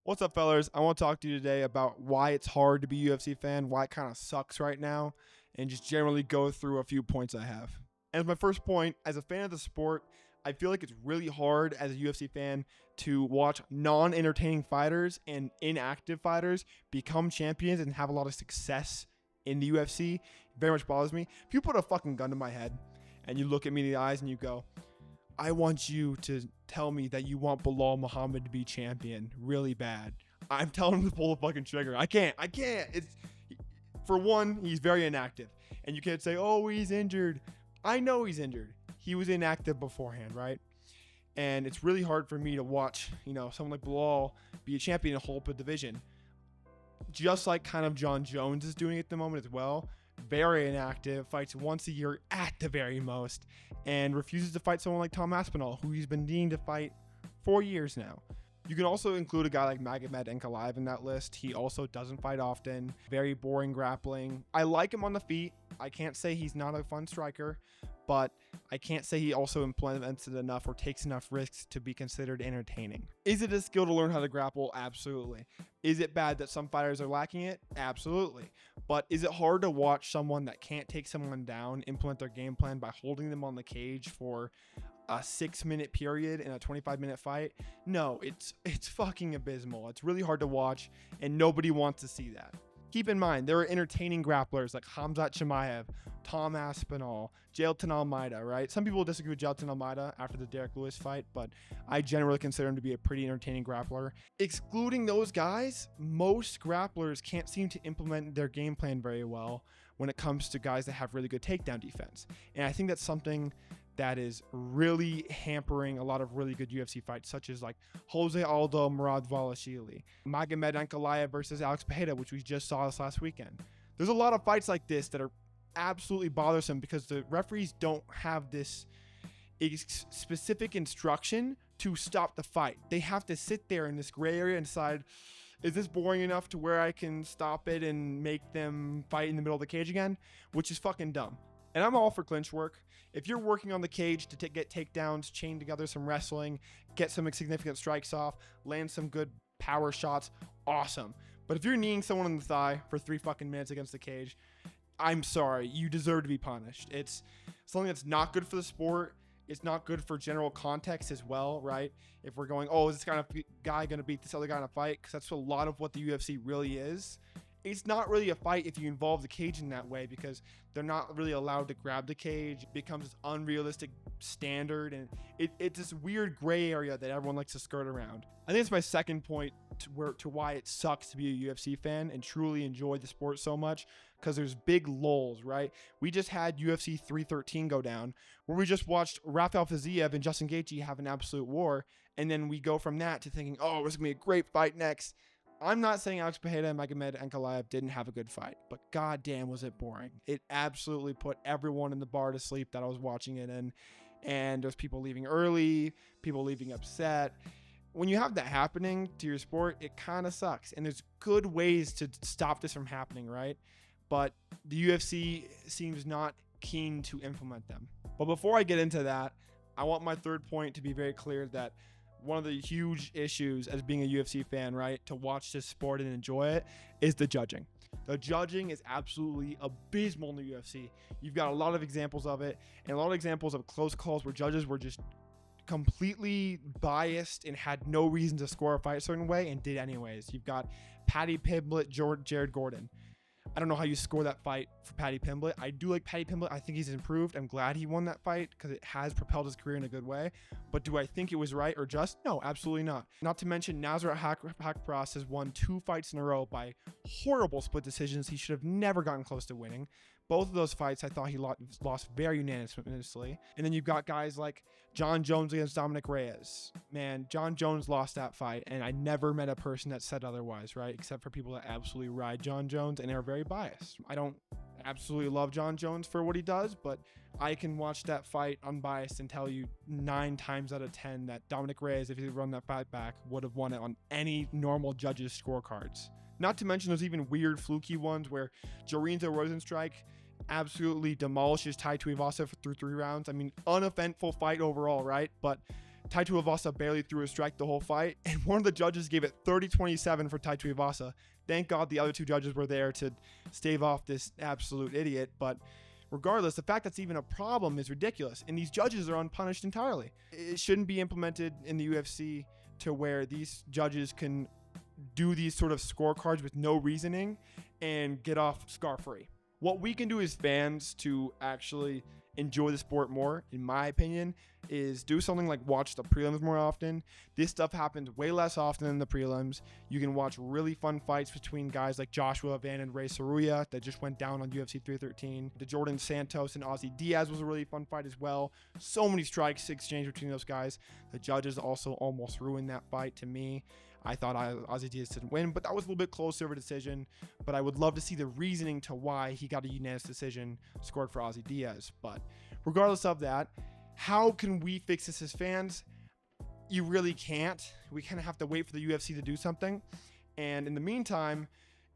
What's up, fellas? I want to talk to you today about why it's hard to be a UFC fan, why it kind of sucks right now, and just generally go through a few points I have. And as my first point, as a fan of the sport, I feel like it's really hard as a UFC fan to watch non-entertaining fighters and inactive fighters become champions and have a lot of success in the UFC. It very much bothers me. If you put a fucking gun to my head and you look at me in the eyes and you go, I want you to tell me that you want Bilal Muhammad to be champion really bad, I'm telling him to pull the fucking trigger. I can't. It's, for one, he's very inactive. And you can't say, oh, he's injured. I know he's injured. He was inactive beforehand, right? And it's really hard for me to watch, someone like Bilal be a champion and hold up a division. Just like kind of John Jones is doing at the moment as well. Very inactive, fights once a year at the very most, and refuses to fight someone like Tom Aspinall, who he's been needing to fight 4 years now. You can also include a guy like Magomed Ankalaev in that list. He also doesn't fight often. Very boring grappling. I like him on the feet. I can't say he's not a fun striker, but I can't say he also implements it enough or takes enough risks to be considered entertaining. Is it a skill to learn how to grapple? Absolutely. Is it bad that some fighters are lacking it? Absolutely. But is it hard to watch someone that can't take someone down implement their game plan by holding them on the cage for a 6-minute period in a 25-minute fight? No, it's fucking abysmal. It's really hard to watch, and nobody wants to see that. Keep in mind, there are entertaining grapplers like Khamzat Chimaev, Tom Aspinall, Jailton Almeida, right? Some people disagree with Jailton Almeida after the Derek Lewis fight, but I generally consider him to be a pretty entertaining grappler. Excluding those guys, most grapplers can't seem to implement their game plan very well when it comes to guys that have really good takedown defense. And I think that's something that is really hampering a lot of really good UFC fights, such as like Jose Aldo, Murad Valashvili, Magomed Ankalaev versus Alex Pereira, which we just saw this last weekend. There's a lot of fights like this that are absolutely bothersome because the referees don't have this specific instruction to stop the fight. They have to sit there in this gray area and decide, is this boring enough to where I can stop it and make them fight in the middle of the cage again? Which is fucking dumb. And I'm all for clinch work. If you're working on the cage to get takedowns, chain together some wrestling, get some significant strikes off, land some good power shots, awesome. But if you're kneeing someone in the thigh for 3 fucking minutes against the cage, I'm sorry, you deserve to be punished. It's something that's not good for the sport. It's not good for general context as well, right? If we're going, oh, is this kind of guy going to beat this other guy in a fight? Because that's a lot of what the UFC really is. It's not really a fight if you involve the cage in that way because they're not really allowed to grab the cage. It becomes this unrealistic standard, and it's this weird gray area that everyone likes to skirt around. I think it's my second point to why it sucks to be a UFC fan and truly enjoy the sport so much, because there's big lulls, right? We just had UFC 313 go down, where we just watched Rafael Fiziev and Justin Gaethje have an absolute war, and then we go from that to thinking, oh, it's going to be a great fight next. I'm not saying Alex Pereira and Magomed Ankalaev didn't have a good fight, but goddamn was it boring. It absolutely put everyone in the bar to sleep that I was watching it in, and there's people leaving early, people leaving upset. When you have that happening to your sport, it kind of sucks, and there's good ways to stop this from happening, right? But the UFC seems not keen to implement them. But before I get into that, I want my third point to be very clear that one of the huge issues as being a UFC fan, right, to watch this sport and enjoy it, is the judging. The judging is absolutely abysmal in the UFC. You've got a lot of examples of it, and a lot of examples of close calls where judges were just completely biased and had no reason to score a fight a certain way and did anyways. You've got Paddy Pimblett, Jared Gordon. I don't know how you score that fight for Paddy Pimblett. I do like Paddy Pimblett. I think he's improved. I'm glad he won that fight because it has propelled his career in a good way. But do I think it was right or just? No, absolutely not. Not to mention Nasrat Haqparast has won 2 fights in a row by horrible split decisions. He should have never gotten close to winning. Both of those fights, I thought he lost very unanimously. And then you've got guys like John Jones against Dominic Reyes. Man, John Jones lost that fight, and I never met a person that said otherwise, right? Except for people that absolutely ride John Jones and are very biased. I don't absolutely love John Jones for what he does, but I can watch that fight unbiased and tell you 9 times out of 10 that Dominic Reyes, if he run that fight back, would have won it on any normal judge's scorecards. Not to mention there's even weird fluky ones where Jorinzo Rosenstrike absolutely demolishes Tai Tuivasa through 3 rounds. I mean, uneventful fight overall, right? But Tai Tuivasa barely threw a strike the whole fight, and one of the judges gave it 30-27 for Tai Tuivasa. Thank God the other two judges were there to stave off this absolute idiot, but regardless, the fact that's even a problem is ridiculous, and these judges are unpunished entirely. It shouldn't be implemented in the UFC to where these judges can do these sort of scorecards with no reasoning and get off scar-free. What we can do as fans to actually enjoy the sport more, in my opinion, is do something like watch the prelims more often. This stuff happens way less often than the prelims. You can watch really fun fights between guys like Joshua Van and Ray Saruya that just went down on UFC 313. The Jordan Santos and Ozzy Diaz was a really fun fight as well. So many strikes exchanged between those guys. The judges also almost ruined that fight to me. I thought Ozzy Diaz didn't win, but that was a little bit closer of a decision. But I would love to see the reasoning to why he got a unanimous decision scored for Ozzy Diaz. But regardless of that, how can we fix this as fans? You really can't. We kind of have to wait for the UFC to do something. And in the meantime,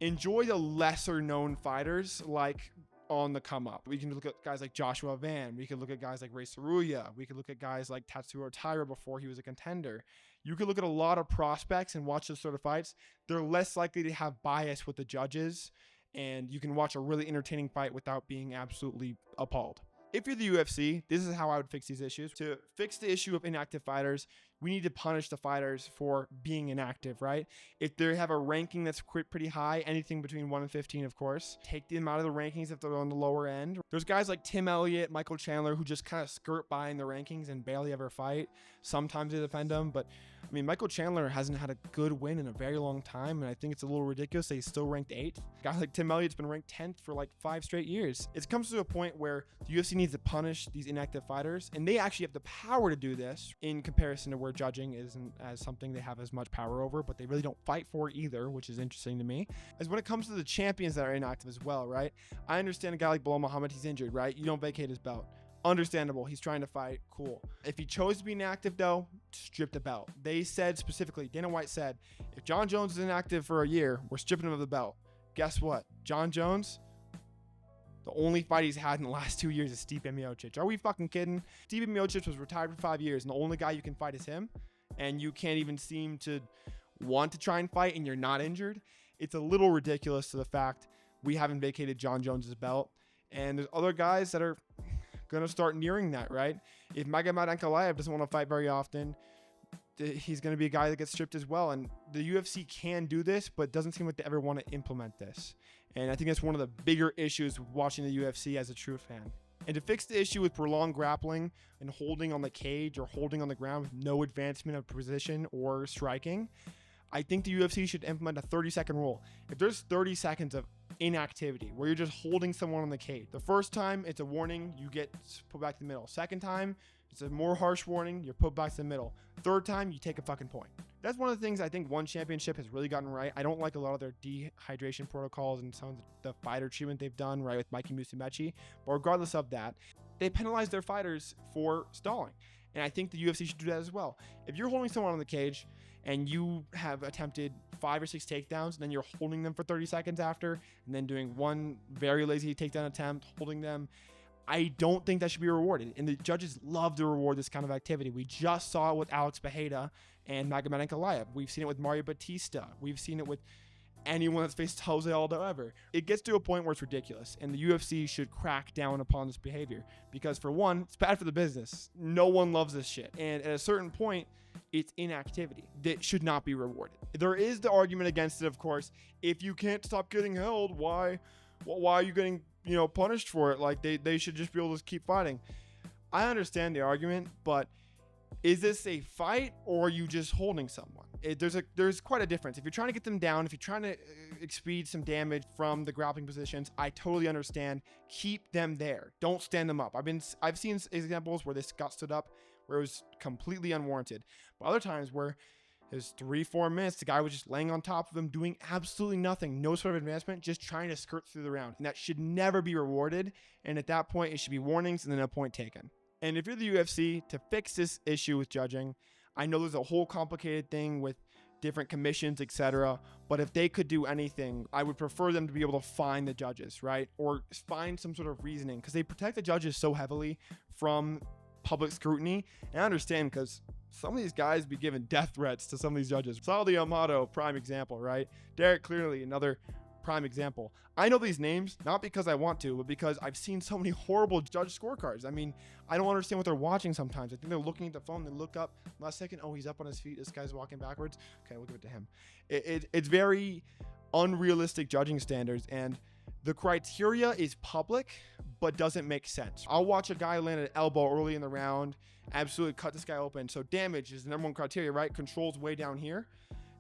enjoy the lesser known fighters like on the come up. We can look at guys like Joshua Van. We could look at guys like Ray Saruya. We could look at guys like Tatsuro Taira before he was a contender. You could look at a lot of prospects and watch those sort of fights. They're less likely to have bias with the judges, and you can watch a really entertaining fight without being absolutely appalled. If you're the UFC, this is how I would fix these issues. To fix the issue of inactive fighters, we need to punish the fighters for being inactive, right? If they have a ranking that's pretty high, anything between 1 and 15, of course, take them out of the rankings if they're on the lower end. There's guys like Tim Elliott, Michael Chandler, who just kind of skirt by in the rankings and barely ever fight. Sometimes they defend them, but I mean, Michael Chandler hasn't had a good win in a very long time, and I think it's a little ridiculous that he's still ranked 8th. A guy like Tim Elliott's been ranked 10th for like 5 straight years. It comes to a point where the UFC needs to punish these inactive fighters, and they actually have the power to do this in comparison to where judging isn't as something they have as much power over, but they really don't fight for either, which is interesting to me. As when it comes to the champions that are inactive as well, right? I understand a guy like Bilal Muhammad, he's injured, right? You don't vacate his belt. Understandable. He's trying to fight. Cool. If he chose to be inactive, though, strip the belt. They said specifically, Dana White said, if John Jones is inactive for a year, we're stripping him of the belt. Guess what? John Jones, the only fight he's had in the last 2 years is Stipe Miocic. Are we fucking kidding? Stipe Miocic was retired for 5 years, and the only guy you can fight is him, and you can't even seem to want to try and fight, and you're not injured. It's a little ridiculous to the fact we haven't vacated John Jones's belt, and there's other guys that are going to start nearing that, right? If Magomed Ankalaev doesn't want to fight very often, he's going to be a guy that gets stripped as well. And the UFC can do this, but it doesn't seem like they ever want to implement this. And I think that's one of the bigger issues with watching the UFC as a true fan. And to fix the issue with prolonged grappling and holding on the cage or holding on the ground with no advancement of position or striking, I think the UFC should implement a 30-second rule. If there's 30 seconds of inactivity where you're just holding someone on the cage, the first time it's a warning, you get put back to the middle. Second time, it's a more harsh warning, you're put back to the middle. Third time, you take a fucking point. That's one of the things I think One Championship has really gotten right. I don't like a lot of their dehydration protocols and some of the fighter treatment they've done, right, with Mikey Musumeci. But regardless of that, they penalize their fighters for stalling. And I think the UFC should do that as well. If you're holding someone on the cage and you have attempted 5 or 6 takedowns, and then you're holding them for 30 seconds after, and then doing one very lazy takedown attempt, holding them, I don't think that should be rewarded. And the judges love to reward this kind of activity. We just saw it with Alex Bejeda and Magomed Ankalaev. We've seen it with Mario Batista. We've seen it with anyone that's faced Jose Aldo ever. It gets to a point where it's ridiculous, and the UFC should crack down upon this behavior because, for one, it's bad for the business. No one loves this shit. And at a certain point, it's inactivity that should not be rewarded. There is the argument against it, of course. If you can't stop getting held, why are you getting, punished for it? Like they should just be able to keep fighting. I understand the argument, but is this a fight or are you just holding someone? There's quite a difference. If you're trying to get them down, if you're trying to expede some damage from the grappling positions, I totally understand. Keep them there. Don't stand them up. I've seen examples where this got stood up where it was completely unwarranted, but other times where there's 3-4 minutes, the guy was just laying on top of him, doing absolutely nothing, no sort of advancement, just trying to skirt through the round, and that should never be rewarded. And at that point, it should be warnings and then a point taken. And if you're the UFC, to fix this issue with judging, I know there's a whole complicated thing with different commissions, etc. But if they could do anything, I would prefer them to be able to fine the judges, right? Or find some sort of reasoning, because they protect the judges so heavily from public scrutiny. And I understand, because some of these guys be giving death threats to some of these judges. Saldi Amato, prime example, right? Derek Clearly, another prime example. I know these names not because I want to, but because I've seen so many horrible judge scorecards. I mean, I don't understand what they're watching sometimes. I think they're looking at the phone, they look up, last second, oh, he's up on his feet, this guy's walking backwards. Okay, we'll give it to him. It's very unrealistic judging standards, and the criteria is public but doesn't make sense. I'll watch a guy land an elbow early in the round, absolutely cut this guy open. So damage is the number one criteria, right? Control's way down here.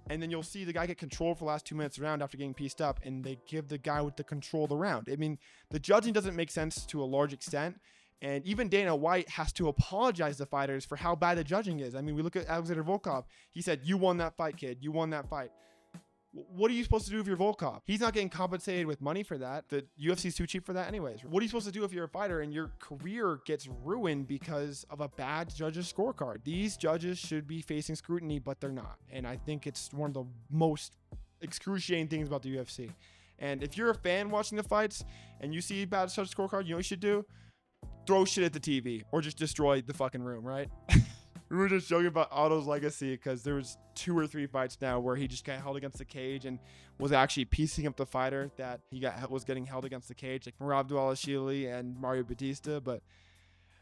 And then you'll see the guy get controlled for the last 2 minutes of the round after getting pieced up, and they give the guy with the control the round. I mean, the judging doesn't make sense to a large extent. And even Dana White has to apologize to fighters for how bad the judging is. I mean, we look at Alexander Volkov. He said, you won that fight, kid. You won that fight. What are you supposed to do if you're Volkov? He's not getting compensated with money for that. The UFC's too cheap for that anyways. What are you supposed to do if you're a fighter and your career gets ruined because of a bad judge's scorecard? These judges should be facing scrutiny, but they're not. And I think it's one of the most excruciating things about the UFC. And if you're a fan watching the fights and you see a bad judge scorecard, you know what you should do? Throw shit at the TV or just destroy the fucking room, right? We were just joking about Otto's legacy because there was 2 or 3 fights now where he just got held against the cage and was actually piecing up the fighter that was getting held against the cage, like Merab Dvalishvili and Mario Batista. But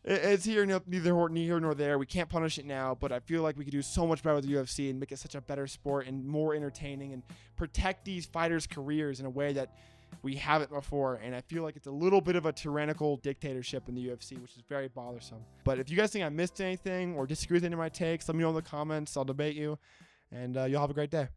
it's neither here nor there. We can't punish it now, but I feel like we could do so much better with the UFC and make it such a better sport and more entertaining and protect these fighters' careers in a way that we haven't before. And I feel like it's a little bit of a tyrannical dictatorship in the UFC, which is very bothersome. But if you guys think I missed anything or disagree with any of my takes, let me know in the comments. I'll debate you, and you'll have a great day.